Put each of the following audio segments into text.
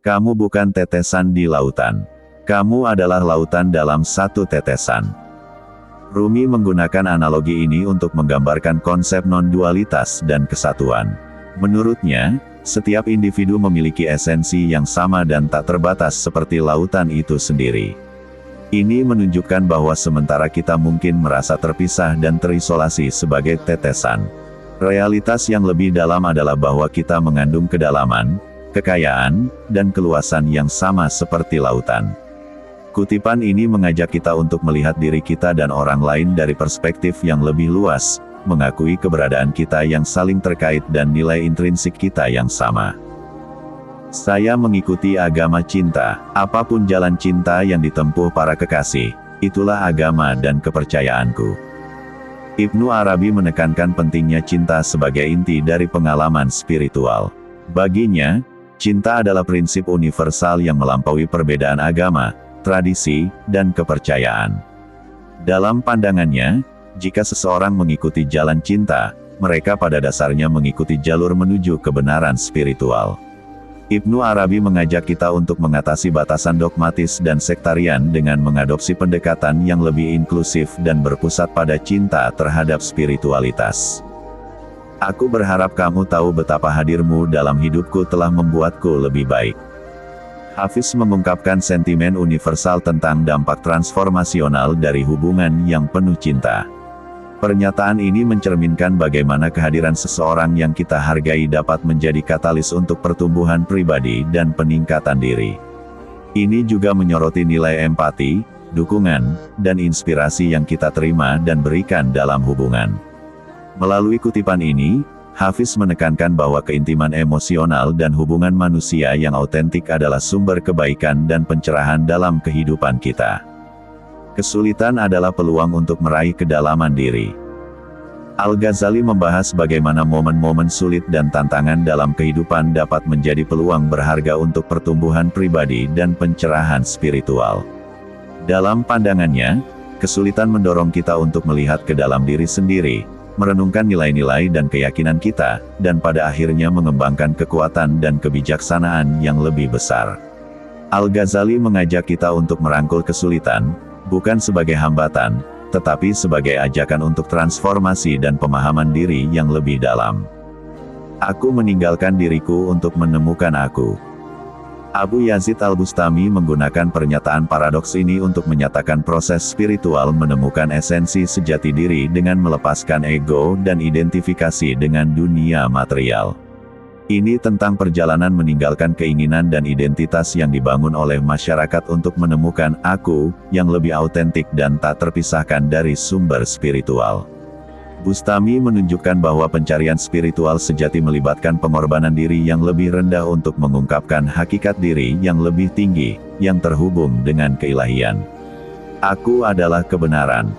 Kamu bukan tetesan di lautan. Kamu adalah lautan dalam satu tetesan. Rumi menggunakan analogi ini untuk menggambarkan konsep non-dualitas dan kesatuan. Menurutnya, setiap individu memiliki esensi yang sama dan tak terbatas seperti lautan itu sendiri. Ini menunjukkan bahwa sementara kita mungkin merasa terpisah dan terisolasi sebagai tetesan, realitas yang lebih dalam adalah bahwa kita mengandung kedalaman, kekayaan, dan keluasan yang sama seperti lautan. Kutipan ini mengajak kita untuk melihat diri kita dan orang lain dari perspektif yang lebih luas, mengakui keberadaan kita yang saling terkait dan nilai intrinsik kita yang sama. Saya mengikuti agama cinta, apapun jalan cinta yang ditempuh para kekasih, itulah agama dan kepercayaanku. Ibnu Arabi menekankan pentingnya cinta sebagai inti dari pengalaman spiritual. Baginya, cinta adalah prinsip universal yang melampaui perbedaan agama, tradisi, dan kepercayaan. Dalam pandangannya, jika seseorang mengikuti jalan cinta, mereka pada dasarnya mengikuti jalur menuju kebenaran spiritual. Ibnu Arabi mengajak kita untuk mengatasi batasan dogmatis dan sektarian dengan mengadopsi pendekatan yang lebih inklusif dan berpusat pada cinta terhadap spiritualitas. Aku berharap kamu tahu betapa hadirmu dalam hidupku telah membuatku lebih baik. Hafiz mengungkapkan sentimen universal tentang dampak transformasional dari hubungan yang penuh cinta. Pernyataan ini mencerminkan bagaimana kehadiran seseorang yang kita hargai dapat menjadi katalis untuk pertumbuhan pribadi dan peningkatan diri. Ini juga menyoroti nilai empati, dukungan, dan inspirasi yang kita terima dan berikan dalam hubungan. Melalui kutipan ini, Hafiz menekankan bahwa keintiman emosional dan hubungan manusia yang autentik adalah sumber kebaikan dan pencerahan dalam kehidupan kita. Kesulitan adalah peluang untuk meraih kedalaman diri. Al-Ghazali membahas bagaimana momen-momen sulit dan tantangan dalam kehidupan dapat menjadi peluang berharga untuk pertumbuhan pribadi dan pencerahan spiritual. Dalam pandangannya, kesulitan mendorong kita untuk melihat ke dalam diri sendiri, merenungkan nilai-nilai dan keyakinan kita, dan pada akhirnya mengembangkan kekuatan dan kebijaksanaan yang lebih besar. Al-Ghazali mengajak kita untuk merangkul kesulitan, bukan sebagai hambatan, tetapi sebagai ajakan untuk transformasi dan pemahaman diri yang lebih dalam. Aku meninggalkan diriku untuk menemukan aku. Abu Yazid Al-Bustami menggunakan pernyataan paradoks ini untuk menyatakan proses spiritual menemukan esensi sejati diri dengan melepaskan ego dan identifikasi dengan dunia material. Ini tentang perjalanan meninggalkan keinginan dan identitas yang dibangun oleh masyarakat untuk menemukan aku, yang lebih autentik dan tak terpisahkan dari sumber spiritual. Bustami menunjukkan bahwa pencarian spiritual sejati melibatkan pengorbanan diri yang lebih rendah untuk mengungkapkan hakikat diri yang lebih tinggi, yang terhubung dengan keilahian. Aku adalah kebenaran.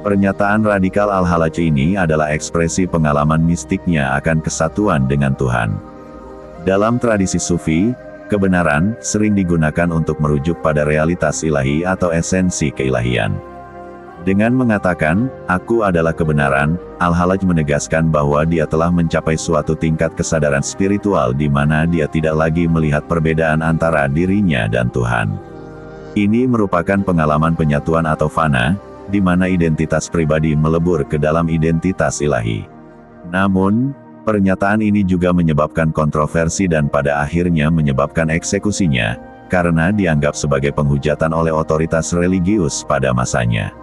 Pernyataan radikal Al-Halaj ini adalah ekspresi pengalaman mistiknya akan kesatuan dengan Tuhan. Dalam tradisi Sufi, kebenaran sering digunakan untuk merujuk pada realitas ilahi atau esensi keilahian. Dengan mengatakan, aku adalah kebenaran, Al-Halaj menegaskan bahwa dia telah mencapai suatu tingkat kesadaran spiritual di mana dia tidak lagi melihat perbedaan antara dirinya dan Tuhan. Ini merupakan pengalaman penyatuan atau fana, di mana identitas pribadi melebur ke dalam identitas ilahi. Namun, pernyataan ini juga menyebabkan kontroversi dan pada akhirnya menyebabkan eksekusinya, karena dianggap sebagai penghujatan oleh otoritas religius pada masanya.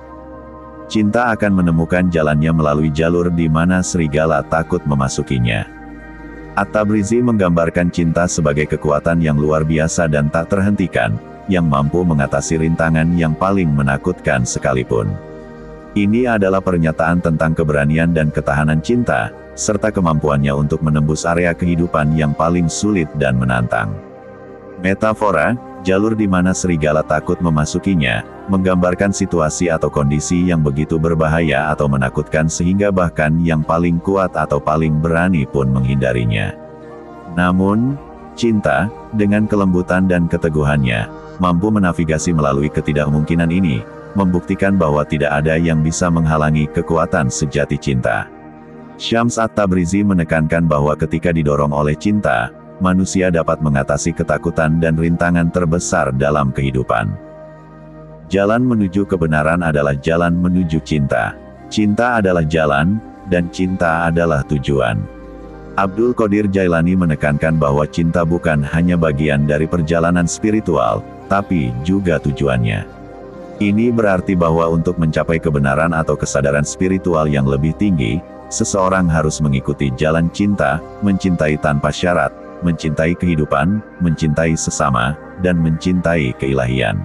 Cinta akan menemukan jalannya melalui jalur di mana serigala takut memasukinya. At-Tabrizi menggambarkan cinta sebagai kekuatan yang luar biasa dan tak terhentikan, yang mampu mengatasi rintangan yang paling menakutkan sekalipun. Ini adalah pernyataan tentang keberanian dan ketahanan cinta, serta kemampuannya untuk menembus area kehidupan yang paling sulit dan menantang. Metafora, jalur di mana serigala takut memasukinya, menggambarkan situasi atau kondisi yang begitu berbahaya atau menakutkan sehingga bahkan yang paling kuat atau paling berani pun menghindarinya. Namun, cinta, dengan kelembutan dan keteguhannya, mampu menavigasi melalui ketidakmungkinan ini, membuktikan bahwa tidak ada yang bisa menghalangi kekuatan sejati cinta. Syams At-Tabrizi menekankan bahwa ketika didorong oleh cinta, manusia dapat mengatasi ketakutan dan rintangan terbesar dalam kehidupan. Jalan menuju kebenaran adalah jalan menuju cinta. Cinta adalah jalan, dan cinta adalah tujuan. Abdul Qadir Jailani menekankan bahwa cinta bukan hanya bagian dari perjalanan spiritual, tapi juga tujuannya. Ini berarti bahwa untuk mencapai kebenaran atau kesadaran spiritual yang lebih tinggi, seseorang harus mengikuti jalan cinta, mencintai tanpa syarat, mencintai kehidupan, mencintai sesama, dan mencintai keilahian.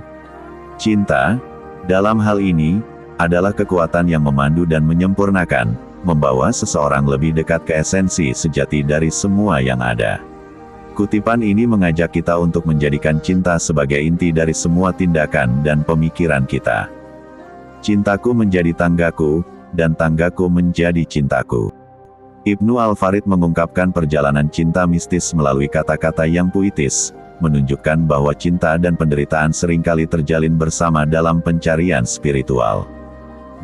Cinta, dalam hal ini, adalah kekuatan yang memandu dan menyempurnakan, membawa seseorang lebih dekat ke esensi sejati dari semua yang ada. Kutipan ini mengajak kita untuk menjadikan cinta sebagai inti dari semua tindakan dan pemikiran kita. Cintaku menjadi tanggaku, dan tanggaku menjadi cintaku. Ibnu Al-Farid mengungkapkan perjalanan cinta mistis melalui kata-kata yang puitis, menunjukkan bahwa cinta dan penderitaan seringkali terjalin bersama dalam pencarian spiritual.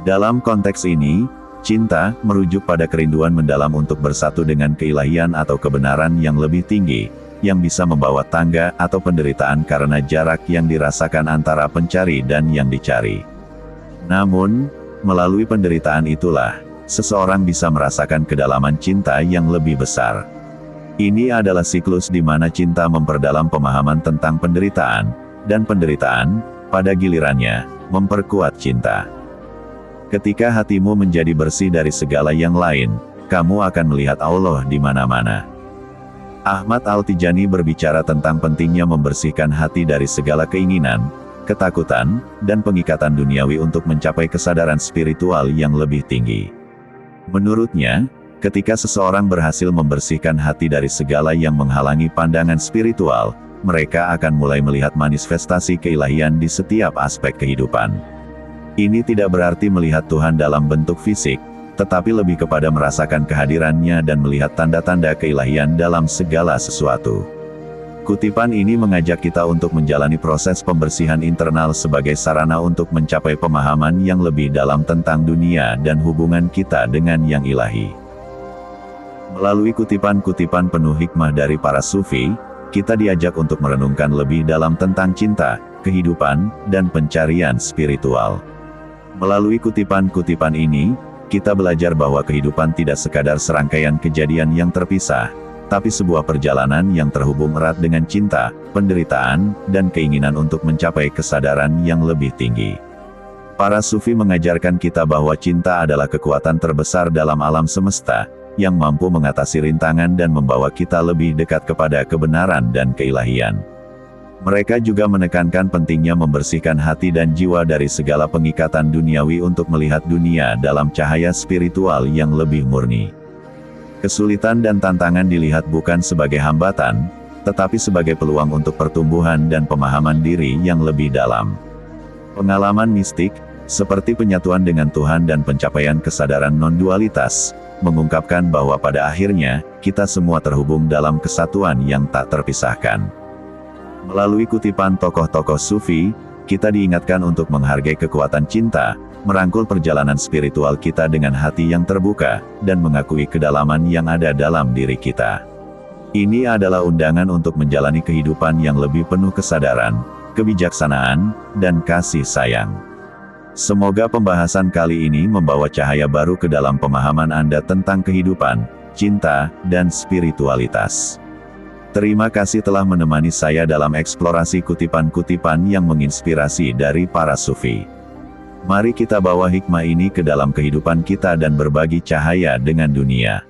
Dalam konteks ini, cinta merujuk pada kerinduan mendalam untuk bersatu dengan keilahian atau kebenaran yang lebih tinggi, yang bisa membawa tangga atau penderitaan karena jarak yang dirasakan antara pencari dan yang dicari. Namun, melalui penderitaan itulah, seseorang bisa merasakan kedalaman cinta yang lebih besar. Ini adalah siklus di mana cinta memperdalam pemahaman tentang penderitaan, dan penderitaan, pada gilirannya, memperkuat cinta. Ketika hatimu menjadi bersih dari segala yang lain, kamu akan melihat Allah di mana-mana. Ahmad Al-Tijani berbicara tentang pentingnya membersihkan hati dari segala keinginan, ketakutan, dan pengikatan duniawi untuk mencapai kesadaran spiritual yang lebih tinggi. Menurutnya, ketika seseorang berhasil membersihkan hati dari segala yang menghalangi pandangan spiritual, mereka akan mulai melihat manifestasi keilahian di setiap aspek kehidupan. Ini tidak berarti melihat Tuhan dalam bentuk fisik, tetapi lebih kepada merasakan kehadirannya dan melihat tanda-tanda keilahian dalam segala sesuatu. Kutipan ini mengajak kita untuk menjalani proses pembersihan internal sebagai sarana untuk mencapai pemahaman yang lebih dalam tentang dunia dan hubungan kita dengan yang ilahi. Melalui kutipan-kutipan penuh hikmah dari para sufi, kita diajak untuk merenungkan lebih dalam tentang cinta, kehidupan, dan pencarian spiritual. Melalui kutipan-kutipan ini, kita belajar bahwa kehidupan tidak sekadar serangkaian kejadian yang terpisah, tapi sebuah perjalanan yang terhubung erat dengan cinta, penderitaan, dan keinginan untuk mencapai kesadaran yang lebih tinggi. Para sufi mengajarkan kita bahwa cinta adalah kekuatan terbesar dalam alam semesta, yang mampu mengatasi rintangan dan membawa kita lebih dekat kepada kebenaran dan keilahian. Mereka juga menekankan pentingnya membersihkan hati dan jiwa dari segala pengikatan duniawi untuk melihat dunia dalam cahaya spiritual yang lebih murni. Kesulitan dan tantangan dilihat bukan sebagai hambatan, tetapi sebagai peluang untuk pertumbuhan dan pemahaman diri yang lebih dalam. Pengalaman mistik, seperti penyatuan dengan Tuhan dan pencapaian kesadaran non-dualitas, mengungkapkan bahwa pada akhirnya, kita semua terhubung dalam kesatuan yang tak terpisahkan. Melalui kutipan tokoh-tokoh sufi, kita diingatkan untuk menghargai kekuatan cinta, merangkul perjalanan spiritual kita dengan hati yang terbuka, dan mengakui kedalaman yang ada dalam diri kita. Ini adalah undangan untuk menjalani kehidupan yang lebih penuh kesadaran, kebijaksanaan, dan kasih sayang. Semoga pembahasan kali ini membawa cahaya baru ke dalam pemahaman Anda tentang kehidupan, cinta, dan spiritualitas. Terima kasih telah menemani saya dalam eksplorasi kutipan-kutipan yang menginspirasi dari para sufi. Mari kita bawa hikmah ini ke dalam kehidupan kita dan berbagi cahaya dengan dunia.